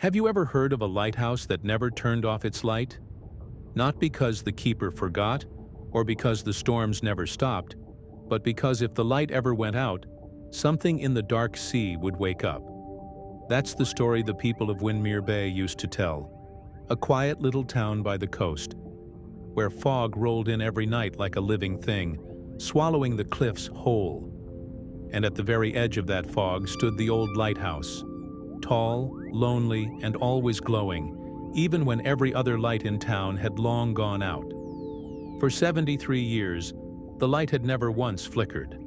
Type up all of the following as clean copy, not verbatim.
Have you ever heard of a lighthouse that never turned off its light? Not because the keeper forgot, or because the storms never stopped, but because if the light ever went out, something in the dark sea would wake up. That's the story the people of Windermere Bay used to tell. A quiet little town by the coast, where fog rolled in every night like a living thing, swallowing the cliffs whole. And at the very edge of that fog stood the old lighthouse, tall, lonely, and always glowing, even when every other light in town had long gone out. For 73 years, the light had never once flickered,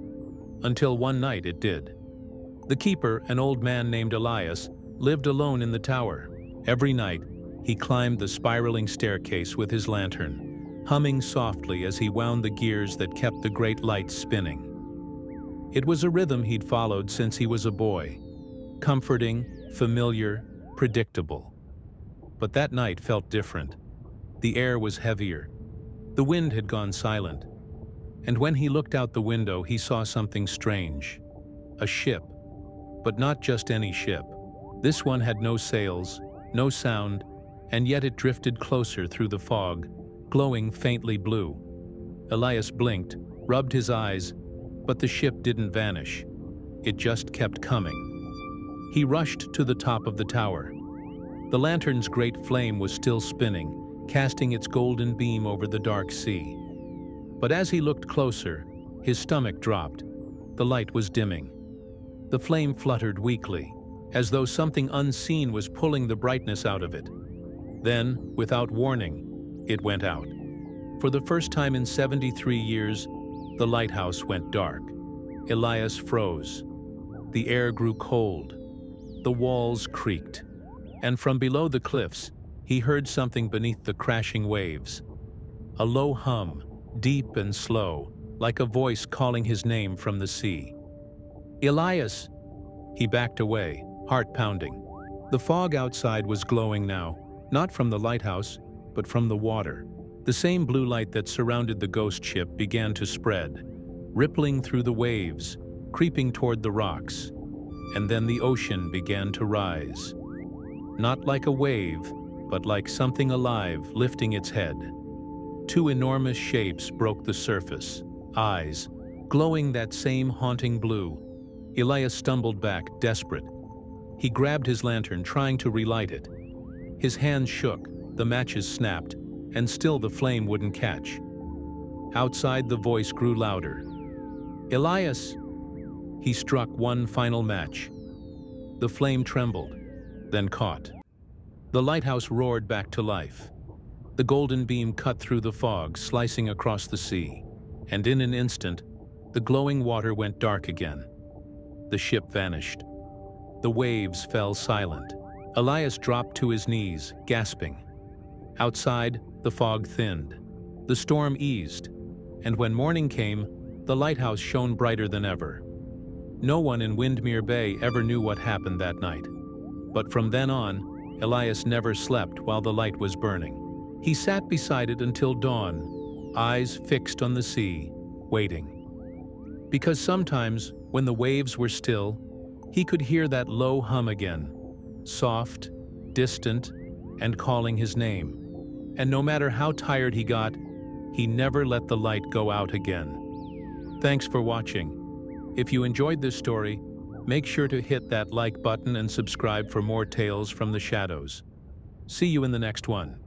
until one night it did. The keeper, an old man named Elias, lived alone in the tower. Every night, he climbed the spiraling staircase with his lantern, humming softly as he wound the gears that kept the great lights spinning. It was a rhythm he'd followed since he was a boy, comforting, familiar, predictable. But that night felt different. The air was heavier. The wind had gone silent. And when he looked out the window, he saw something strange. A ship. But not just any ship. This one had no sails, no sound, and yet it drifted closer through the fog, glowing faintly blue. Elias blinked, rubbed his eyes, but the ship didn't vanish. It just kept coming. He rushed to the top of the tower. The lantern's great flame was still spinning, casting its golden beam over the dark sea. But as he looked closer, his stomach dropped. The light was dimming. The flame fluttered weakly, as though something unseen was pulling the brightness out of it. Then, without warning, it went out. For the first time in 73 years, the lighthouse went dark. Elias froze. The air grew cold. The walls creaked. And from below the cliffs, he heard something beneath the crashing waves. A low hum, deep and slow, like a voice calling his name from the sea. Elias! He backed away, heart pounding. The fog outside was glowing now, not from the lighthouse, but from the water. The same blue light that surrounded the ghost ship began to spread, rippling through the waves, creeping toward the rocks. And then the ocean began to rise. Not like a wave, but like something alive lifting its head. Two enormous shapes broke the surface, eyes, glowing that same haunting blue. Elias stumbled back, desperate. He grabbed his lantern, trying to relight it. His hands shook, the matches snapped, and still the flame wouldn't catch. Outside, the voice grew louder. Elias! He struck one final match. The flame trembled, then caught. The lighthouse roared back to life. The golden beam cut through the fog, slicing across the sea. And in an instant, the glowing water went dark again. The ship vanished. The waves fell silent. Elias dropped to his knees, gasping. Outside, the fog thinned. The storm eased. And when morning came, the lighthouse shone brighter than ever. No one in Windermere Bay ever knew what happened that night. But from then on, Elias never slept while the light was burning. He sat beside it until dawn, eyes fixed on the sea, waiting. Because sometimes, when the waves were still, he could hear that low hum again, soft, distant, and calling his name. And no matter how tired he got, he never let the light go out again. Thanks for watching. If you enjoyed this story, make sure to hit that like button and subscribe for more tales from the shadows. See you in the next one.